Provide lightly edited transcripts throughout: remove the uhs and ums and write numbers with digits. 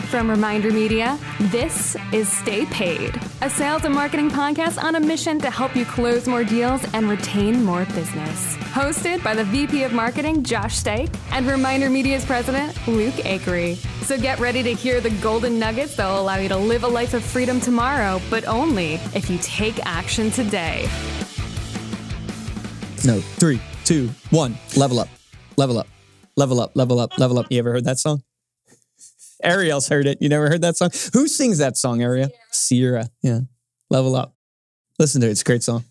From Reminder Media, this is Stay Paid, a sales and marketing podcast on a mission to help you close more deals and retain more business. Hosted by the VP of Marketing, Josh Stake, and Reminder Media's president, Luke Akery. So get ready to hear the golden nuggets that will allow you to live a life of freedom tomorrow, but only if you take action today. No, 3, 2, 1. Level up, level up, level up, level up, level up. You ever heard that song? Ariel's heard it. You never heard that song? Who sings that song, Ariel? Sierra. Yeah. Level up. Listen to it. It's a great song.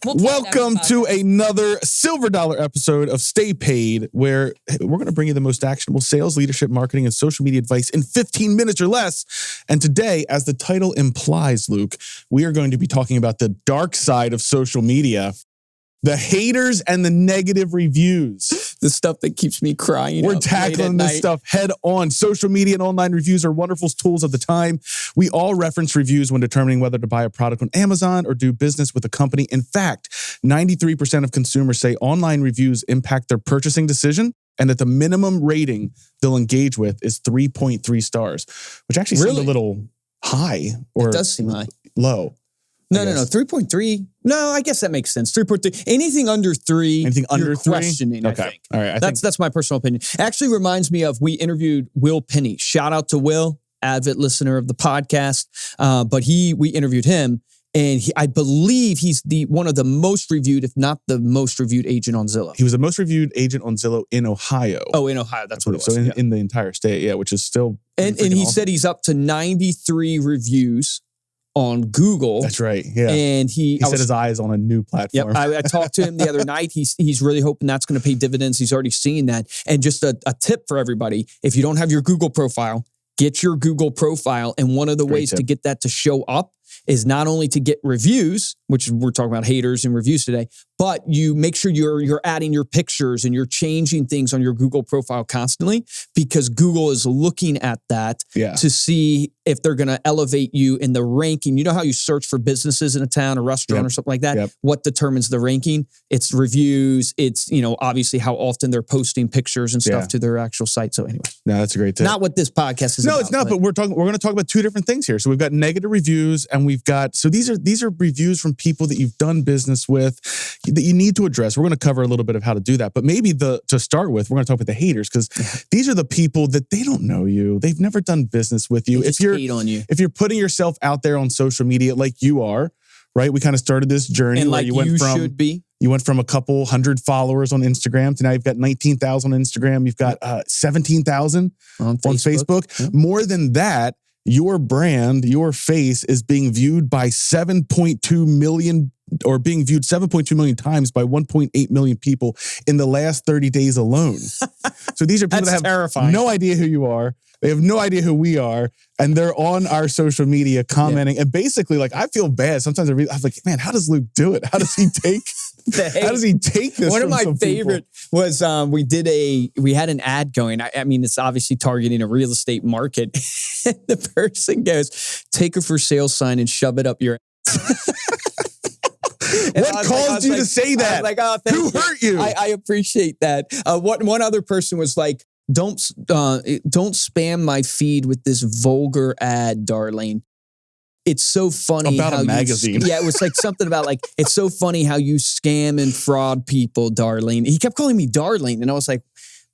Welcome to another silver dollar episode of Stay Paid, where we're going to bring you the most actionable sales, leadership, marketing, and social media advice in 15 minutes or less. And today, as the title implies, Luke, we are going to be talking about the dark side of social media. The haters and the negative reviews. The stuff that keeps me crying. We're tackling this stuff head on. Social media and online reviews are wonderful tools of the time. We all reference reviews when determining whether to buy a product on Amazon or do business with a company. In fact, 93% of consumers say online reviews impact their purchasing decision and that the minimum rating they'll engage with is 3.3 stars, which actually seems a little high. Or it does seem high. Low. No. 3.3. No, I guess that makes sense. 3.3. Anything under 3, anything under you're 3? Questioning, okay. I think. All right. That's my personal opinion. Actually reminds me of, we interviewed Will Penney. Shout out to Will, avid listener of the podcast. But we interviewed him, and I believe he's one of the most reviewed, if not the most reviewed agent on Zillow. He was the most reviewed agent on Zillow in Ohio. Oh, in Ohio. That's what it was. So in the entire state, yeah, which is still And he said he's up to 93 reviews on Google. That's right. Yeah. And he set his eyes on a new platform. Yep. I talked to him the other night. He's really hoping that's going to pay dividends. He's already seeing that. And just a tip for everybody, if you don't have your Google profile, get your Google profile. And one of the ways to get that to show up is not only to get reviews, which we're talking about haters and reviews today, but you make sure you're adding your pictures and you're changing things on your Google profile constantly, because Google is looking at that to see if they're going to elevate you in the ranking. You know how you search for businesses in a town, a restaurant or something like that? What determines the ranking? It's reviews. It's, obviously how often they're posting pictures and stuff to their actual site. So anyway. No, that's a great tip. Not what this podcast is about. No, it's not, but we're going to talk about two different things here. So we've got negative reviews, and we've got, so these are reviews from people that you've done business with that you need to address. We're going to cover a little bit of how to do that, but maybe to start with, we're going to talk about the haters, because these are the people that they don't know you. They've never done business with you. If you're hate on you. If you're putting yourself out there on social media like you are, right? We kind of started this journey and where like you went from should be. You went from a couple hundred followers on Instagram to now you've got 19,000 on Instagram. You've got 17,000 on Facebook. Yep. More than that, your brand, your face is being viewed by 7.2 million, or being viewed 7.2 million times by 1.8 million people in the last 30 days alone. So these are people that have terrifying. No idea who you are. They have no idea who we are. And they're on our social media commenting. And basically, like, I feel bad. Sometimes I'm like, man, how does Luke do it? How does he take how does he take this? One of my favorite was we had an ad going. I mean, it's obviously targeting a real estate market. The person goes, take a for sale sign and shove it up your ass. What caused you to say that? I was like, oh, thank Who hurt you? I appreciate that. One other person was like, don't spam my feed with this vulgar ad, Darlene. It's so funny about how a magazine. It was like something about like, it's so funny how you scam and fraud people, Darlene. He kept calling me Darlene. And I was like,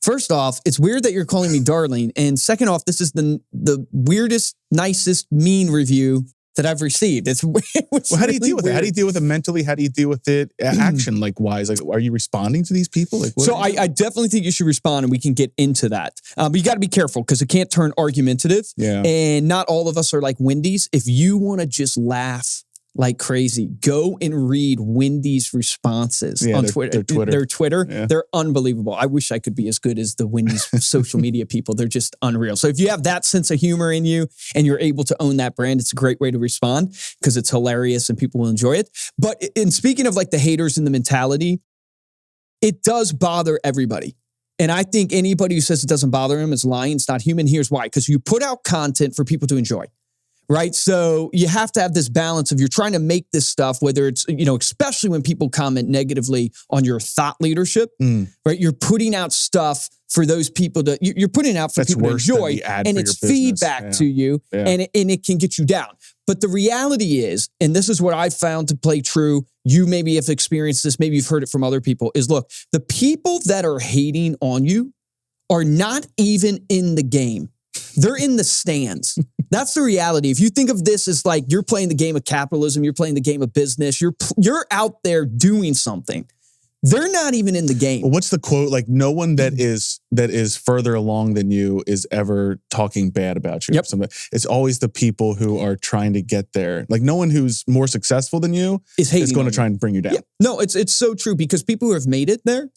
first off, it's weird that you're calling me Darlene. And second off, this is the weirdest, nicest, mean review that I've received. Well, how do you deal with it? How do you deal with it mentally? How do you deal with it action wise? Like, are you responding to these people? Like, so I definitely think you should respond, and we can get into that. But you got to be careful because it can't turn argumentative. Yeah. And not all of us are like Wendy's. If you want to just laugh like crazy, go and read Wendy's responses on Twitter. Their Twitter. Yeah. They're unbelievable. I wish I could be as good as the Wendy's social media people. They're just unreal. So if you have that sense of humor in you and you're able to own that brand, it's a great way to respond because it's hilarious and people will enjoy it. But in speaking of like the haters and the mentality, it does bother everybody. And I think anybody who says it doesn't bother them is lying. It's not human. Here's why. Because you put out content for people to enjoy. right? So you have to have this balance of you're trying to make this stuff, whether it's, especially when people comment negatively on your thought leadership, right? You're putting out stuff for those people you're putting out for people to enjoy, and it's feedback to you, and it can get you down. But the reality is, and this is what I found to play true, you maybe have experienced this, maybe you've heard it from other people, is look, the people that are hating on you are not even in the game. They're in the stands. That's the reality. If you think of this as like you're playing the game of capitalism, you're playing the game of business, you're out there doing something. They're not even in the game. Well, what's the quote? Like, no one that is further along than you is ever talking bad about you. Yep. It's always the people who are trying to get there. Like, no one who's more successful than you is going to try and bring you down. Yeah. No, it's so true, because people who have made it there,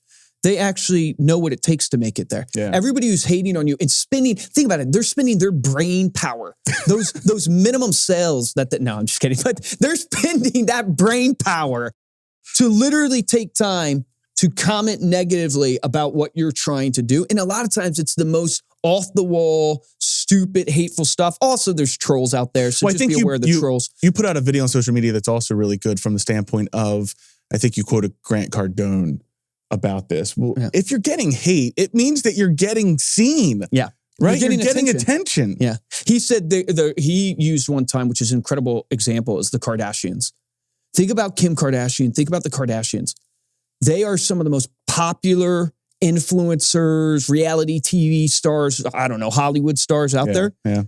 they actually know what it takes to make it there. Yeah. Everybody who's hating on you and think about it, they're spending their brain power. Those minimum sales no, I'm just kidding. But they're spending that brain power to literally take time to comment negatively about what you're trying to do. And a lot of times it's the most off the wall, stupid, hateful stuff. Also, there's trolls out there. So just be aware of the trolls. You put out a video on social media that's also really good from the standpoint of, I think you quoted Grant Cardone about this. Well, if you're getting hate, it means that you're getting seen. Yeah. Right? You're getting attention. Yeah. He said he used one time, which is an incredible example, is the Kardashians. Think about Kim Kardashian. Think about the Kardashians. They are some of the most popular influencers, reality TV stars, I don't know, Hollywood stars out there. Yeah.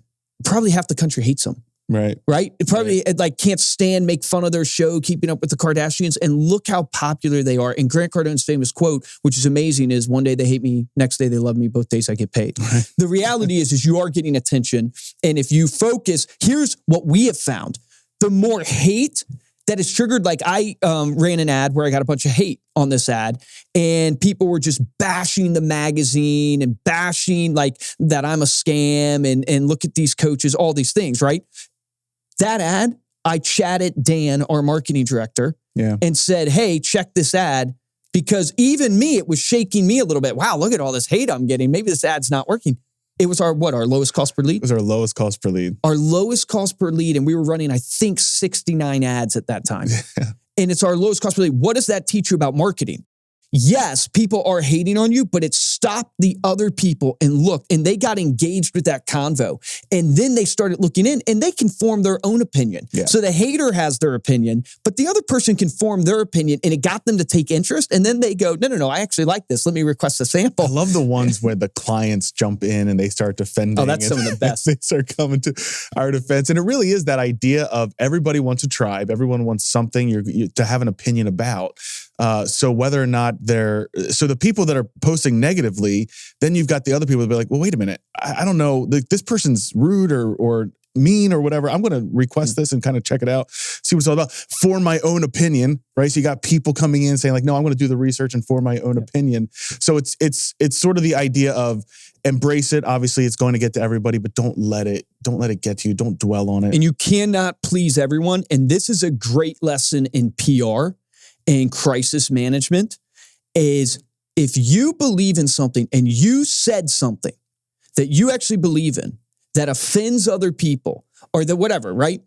Probably half the country hates them. Right. It probably can't stand, make fun of their show, Keeping Up with the Kardashians. And look how popular they are. And Grant Cardone's famous quote, which is amazing, is one day they hate me, next day they love me, both days I get paid. Right. The reality is you are getting attention. And if you focus, here's what we have found. The more hate that is triggered, like I ran an ad where I got a bunch of hate on this ad, and people were just bashing the magazine and bashing like that I'm a scam and look at these coaches, all these things, right? That ad, I chatted Dan, our marketing director, and said, hey, check this ad, because even me, it was shaking me a little bit. Wow, look at all this hate I'm getting. Maybe this ad's not working. It was our lowest cost per lead? It was our lowest cost per lead. Our lowest cost per lead, and we were running, I think, 69 ads at that time. And it's our lowest cost per lead. What does that teach you about marketing? Yes, people are hating on you, but it stopped the other people and looked, and they got engaged with that convo. And then they started looking in, and they can form their own opinion. Yeah. So the hater has their opinion, but the other person can form their opinion, and it got them to take interest. And then they go, no, I actually like this. Let me request a sample. I love the ones where the clients jump in and they start defending. Oh, that's some of the best. They start coming to our defense. And it really is that idea of everybody wants a tribe. Everyone wants something to have an opinion about. So whether or not so the people that are posting negatively, then you've got the other people that be like, well, wait a minute. I don't know. This person's rude or mean or whatever. I'm going to request this and kind of check it out, see what it's all about, form my own opinion, right? So you got people coming in saying like, no, I'm going to do the research and form my own opinion. So it's sort of the idea of embrace it. Obviously it's going to get to everybody, but don't let it get to you. Don't dwell on it. And you cannot please everyone. And this is a great lesson in PR and crisis management, is if you believe in something and you said something that you actually believe in that offends other people or that whatever, right?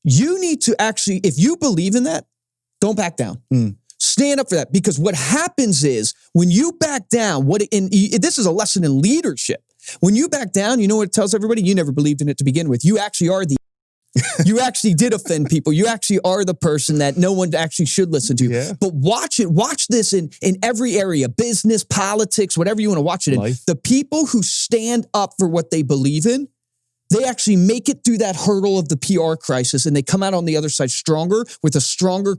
You need to actually, if you believe in that, don't back down. Stand up for that, because what happens is when you back down, this is a lesson in leadership. When you back down, you know what it tells everybody? You never believed in it to begin with. You actually are you actually did offend people. You actually are the person that no one actually should listen to. Yeah. But watch this in every area, business, politics, whatever you want to watch it in. Life. The people who stand up for what they believe in, they actually make it through that hurdle of the PR crisis, and they come out on the other side stronger, with a stronger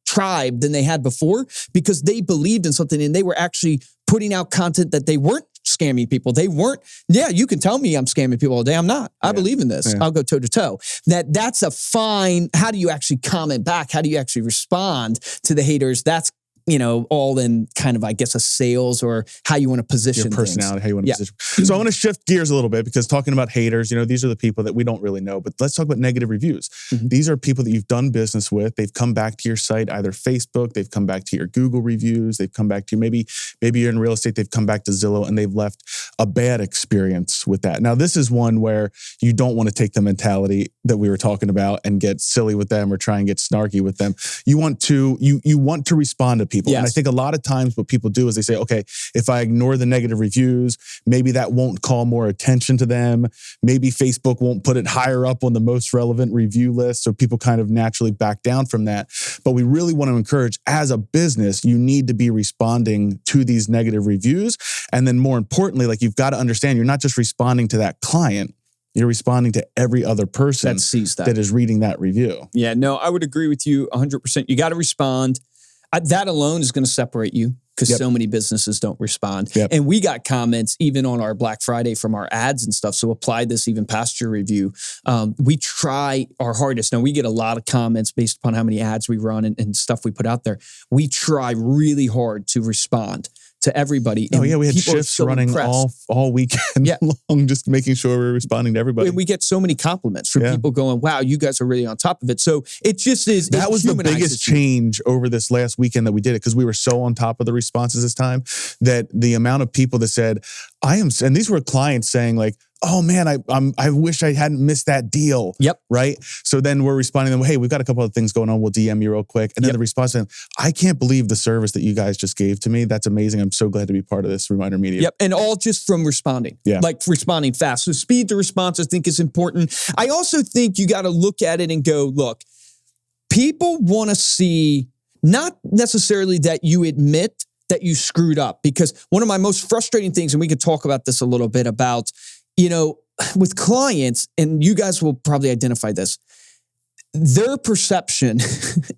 tribe than they had before, because they believed in something and they were actually putting out content that they weren't scamming people. They weren't, you can tell me I'm scamming people all day. I'm not. I believe in this. I'll go toe to toe. That's a fine, how do you actually comment back? How do you actually respond to the haters? That's all in kind of, I guess, a sales or how you want to position your personality, things. how you want to position. So I want to shift gears a little bit because talking about haters, these are the people that we don't really know, but let's talk about negative reviews. Mm-hmm. These are people that you've done business with. They've come back to your site, either Facebook, they've come back to your Google reviews, they've come back to maybe you're in real estate, they've come back to Zillow and they've left a bad experience with that. Now, this is one where you don't want to take the mentality that we were talking about and get silly with them or try and get snarky with them. You want to respond to people. Yes. And I think a lot of times what people do is they say, okay, if I ignore the negative reviews, maybe that won't call more attention to them. Maybe Facebook won't put it higher up on the most relevant review list. So people kind of naturally back down from that. But we really want to encourage, as a business, you need to be responding to these negative reviews. And then more importantly, you've got to understand, you're not just responding to that client, you're responding to every other person that sees that is reading that review. Yeah, no, I would agree with you 100%. You got to respond. That alone is going to separate you because so many businesses don't respond. Yep. And we got comments even on our Black Friday from our ads and stuff. So apply this even past your review. We try our hardest. Now, we get a lot of comments based upon how many ads we run and stuff we put out there. We try really hard to respond to everybody. Oh, yeah, we had shifts running all weekend long, just making sure we're responding to everybody. And we get so many compliments from people going, wow, you guys are really on top of it. So it just is. That was the biggest change over this last weekend that we did it, because we were so on top of the responses this time that the amount of people that said, and these were clients saying oh man, I wish I hadn't missed that deal. Yep. Right. So then we're responding to them, hey, we've got a couple of things going on. We'll DM you real quick. And then the response to them, I can't believe the service that you guys just gave to me. That's amazing. I'm so glad to be part of this ReminderMedia. Yep. And all just from responding. Yeah. Responding fast. So speed to response, I think, is important. I also think you got to look at it and go, look, people want to see not necessarily that you admit that you screwed up, because one of my most frustrating things, and we could talk about this a little bit about, with clients, and you guys will probably identify this, their perception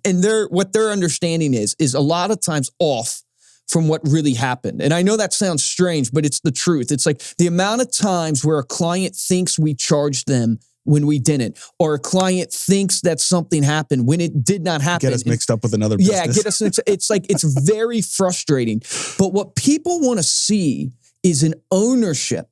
and what their understanding is a lot of times off from what really happened. And I know that sounds strange, but it's the truth. It's the amount of times where a client thinks we charged them when we didn't, or a client thinks that something happened when it did not happen. Get us mixed up with another business. Yeah, get us. It's very frustrating. But what people want to see is an ownership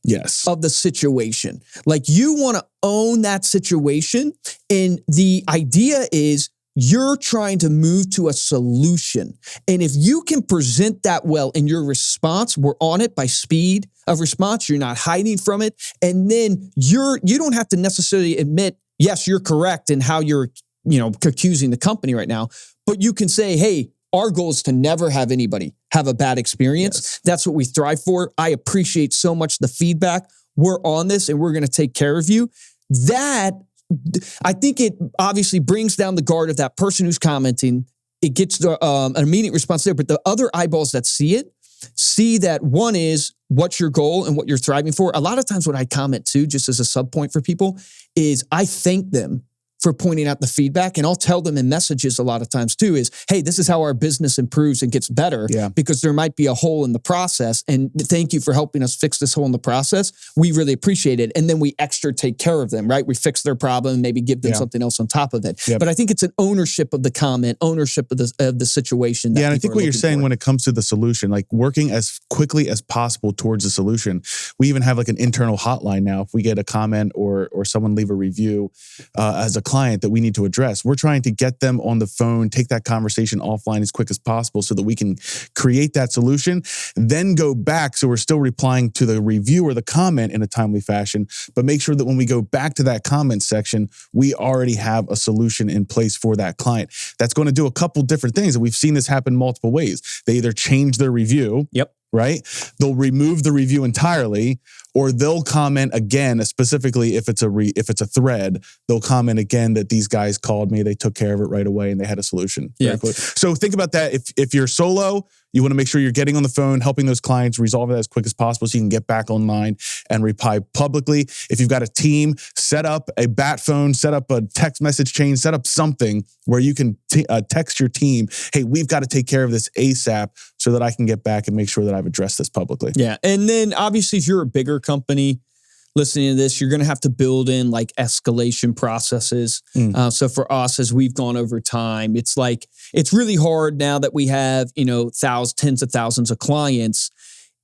of the situation. You want to own that situation. And the idea is you're trying to move to a solution. And if you can present that well in your response, we're on it by speed of response. You're not hiding from it. And then you don't have to necessarily admit, yes, you're correct in how you're, accusing the company right now. But you can say, hey, our goal is to never have anybody have a bad experience. Yes. That's what we thrive for. I appreciate so much the feedback. We're on this and we're going to take care of you. That, I think it obviously brings down the guard of that person who's commenting. It gets an immediate response there, but the other eyeballs that see that one is what's your goal and what you're thriving for. A lot of times what I comment too, just as a sub point for people, is I thank them for pointing out the feedback. And I'll tell them in messages a lot of times too is, hey, this is how our business improves and gets better because there might be a hole in the process. And thank you for helping us fix this hole in the process. We really appreciate it. And then we extra take care of them, right? We fix their problem, maybe give them something else on top of it. Yep. But I think it's an ownership of the comment, ownership of the situation. And I think what you're saying when it comes to the solution, working as quickly as possible towards the solution. We even have an internal hotline now. If we get a comment or someone leave a review as a client that we need to address, we're trying to get them on the phone, take that conversation offline as quick as possible so that we can create that solution, then go back. So we're still replying to the review or the comment in a timely fashion, but make sure that when we go back to that comment section, we already have a solution in place for that client. That's going to do a couple different things. And we've seen this happen multiple ways. They either change their review. Yep. Right? They'll remove the review entirely, or they'll comment again, specifically if it's a thread, they'll comment again that these guys called me, they took care of it right away, and they had a solution. Yeah. So think about that. If you're solo, you want to make sure you're getting on the phone, helping those clients resolve it as quick as possible so you can get back online and reply publicly. If you've got a team, set up a bat phone, set up a text message chain, set up something where you can text your team, hey, we've got to take care of this ASAP so that I can get back and make sure that I've addressed this publicly. Yeah. And then obviously if you're a bigger company, listening to this, you're going to have to build in like escalation processes. So for us, as we've gone over time, it's really hard now that we have, tens of thousands of clients.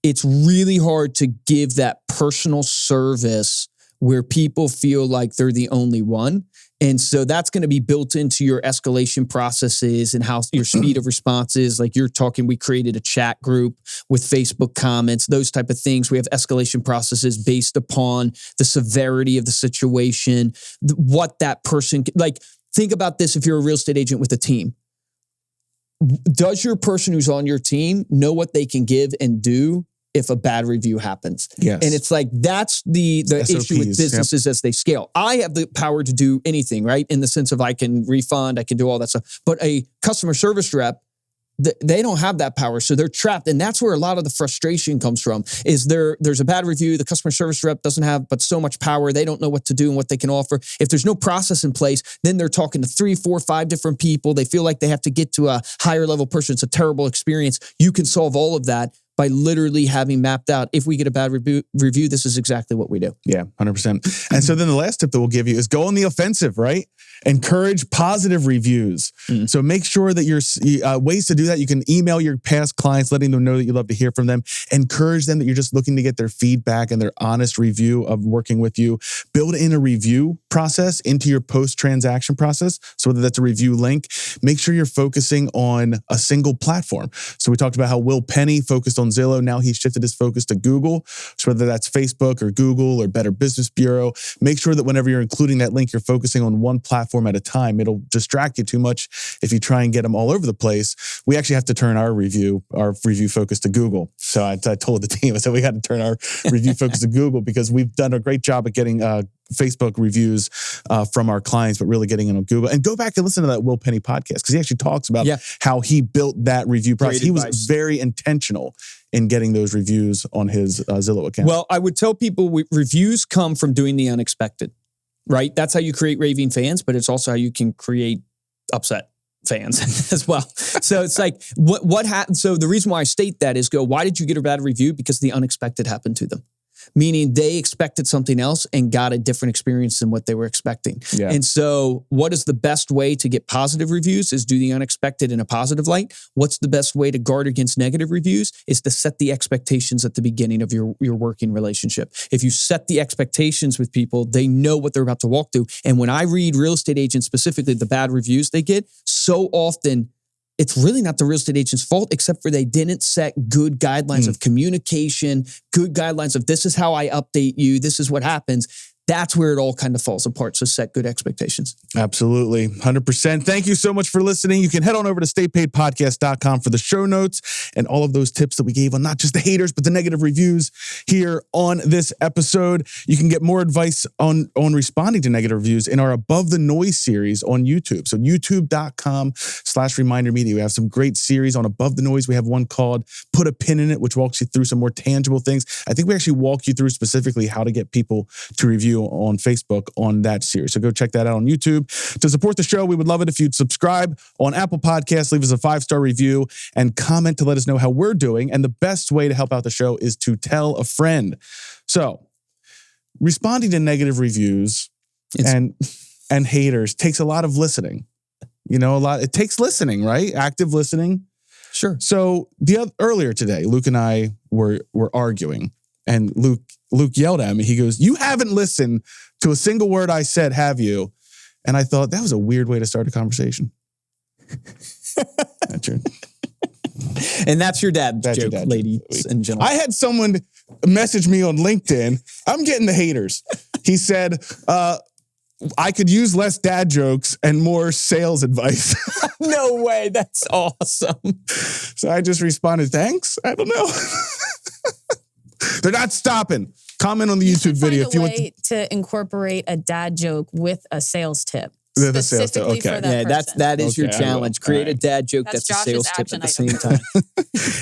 It's really hard to give that personal service where people feel like they're the only one. And so that's going to be built into your escalation processes and how your speed of response is. Like you're talking, we created a chat group with Facebook comments, those type of things. We have escalation processes based upon the severity of the situation, what that person, like think about this if you're a real estate agent with a team. Does your person who's on your team know what they can give and do if a bad review happens? Yes. And it's like, that's the issue with businesses as they scale. I have the power to do anything, right? In the sense of I can refund, I can do all that stuff. But a customer service rep, they don't have that power. So they're trapped. And that's where a lot of the frustration comes from, is there's a bad review. The customer service rep doesn't have but so much power. They don't know what to do and what they can offer. If there's no process in place, then they're talking to 3, 4, 5 different people. They feel like they have to get to a higher level person. It's a terrible experience. You can solve all of that by literally having mapped out, if we get a bad review, this is exactly what we do. Yeah, 100%. And so then the last tip that we'll give you is go on the offensive, right? Encourage positive reviews. So make sure that your ways to do that, you can email your past clients, letting them know that you love to hear from them. Encourage them that you're just looking to get their feedback and their honest review of working with you. Build in a review process into your post-transaction process. So whether that's a review link, make sure you're focusing on a single platform. So we talked about how Will Penney focused on Zillow. Now he's shifted his focus to Google. So whether that's Facebook or Google or Better Business Bureau, make sure that whenever you're including that link, you're focusing on one platform at a time. It'll distract you too much if you try and get them all over the place. We actually have to turn our review focus to Google. So I told the team, I said, we got to turn our review focus to Google because we've done a great job at getting Facebook reviews from our clients, but really getting it on Google. And go back and listen to that Will Penney podcast because he actually talks about how he built that review process. He was very intentional in getting those reviews on his Zillow account. Well, I would tell people reviews come from doing the unexpected, right? That's how you create raving fans, but it's also how you can create upset fans as well. So it's like, what happened? So the reason why I state that is why did you get a bad review? Because the unexpected happened to them. Meaning they expected something else and got a different experience than what they were expecting. Yeah. And so what is the best way to get positive reviews is do the unexpected in a positive light. What's the best way to guard against negative reviews is to set the expectations at the beginning of your working relationship. If you set the expectations with people, they know what they're about to walk through. And when I read real estate agents, specifically the bad reviews they get, so often it's really not the real estate agent's fault, except for they didn't set good guidelines of communication, good guidelines of this is how I update you, this is what happens. That's where it all kind of falls apart. So set good expectations. Absolutely. 100%. Thank you so much for listening. You can head on over to staypaidpodcast.com for the show notes and all of those tips that we gave on not just the haters, but the negative reviews here on this episode. You can get more advice on responding to negative reviews in our Above the Noise series on YouTube. So youtube.com/ReminderMedia. We have some great series on Above the Noise. We have one called Put a Pin in It, which walks you through some more tangible things. I think we actually walk you through specifically how to get people to review on Facebook on that series. So go check that out on YouTube. To support the show, we would love it if you'd subscribe on Apple Podcasts, leave us a 5-star review, and comment to let us know how we're doing. And the best way to help out the show is to tell a friend. So responding to negative reviews and haters takes a lot of listening. It takes listening, right? Active listening. Sure. So earlier today, Luke and I were arguing, and Luke yelled at me. He goes, "You haven't listened to a single word I said, have you?" And I thought that was a weird way to start a conversation. That's true. And that's your dad joke, ladies and gentlemen. I had someone message me on LinkedIn. I'm getting the haters. He said, I could use less dad jokes and more sales advice. No way. That's awesome. So I just responded, thanks. I don't know. They're not stopping. Comment on the YouTube video if you want to incorporate a dad joke with a sales tip. The sales tip. specifically Okay. for that person. that is your Okay, I will. challenge. Create a All right. dad joke That's that's a Josh's sales tip at the action same item. time.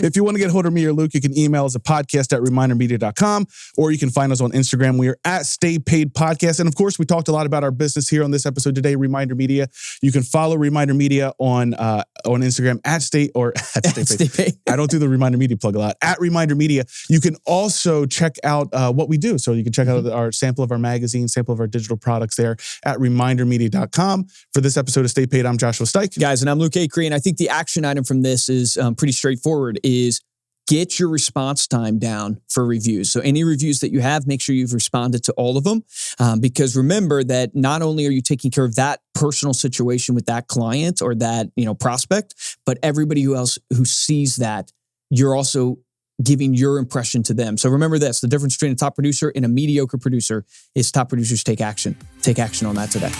If you want to get hold of me or Luke, you can email us at podcast@remindermedia.com, or you can find us on Instagram. We are at Stay Paid Podcast. And of course, we talked a lot about our business here on this episode today, Reminder Media. You can follow Reminder Media on Instagram at Stay Paid. Stay Paid. I don't do the Reminder Media plug a lot. At Reminder Media. You can also check out what we do. So you can check out our sample of our magazine, sample of our digital products there at remindermedia.com. For this episode of Stay Paid, I'm Joshua Stike. Guys, and I'm Luke Acree, and I think the action item from this is pretty straightforward, is get your response time down for reviews. So any reviews that you have, make sure you've responded to all of them. Because remember that not only are you taking care of that personal situation with that client or that prospect, but everybody else who sees that, you're also giving your impression to them. So remember this, the difference between a top producer and a mediocre producer is top producers take action. Take action on that today.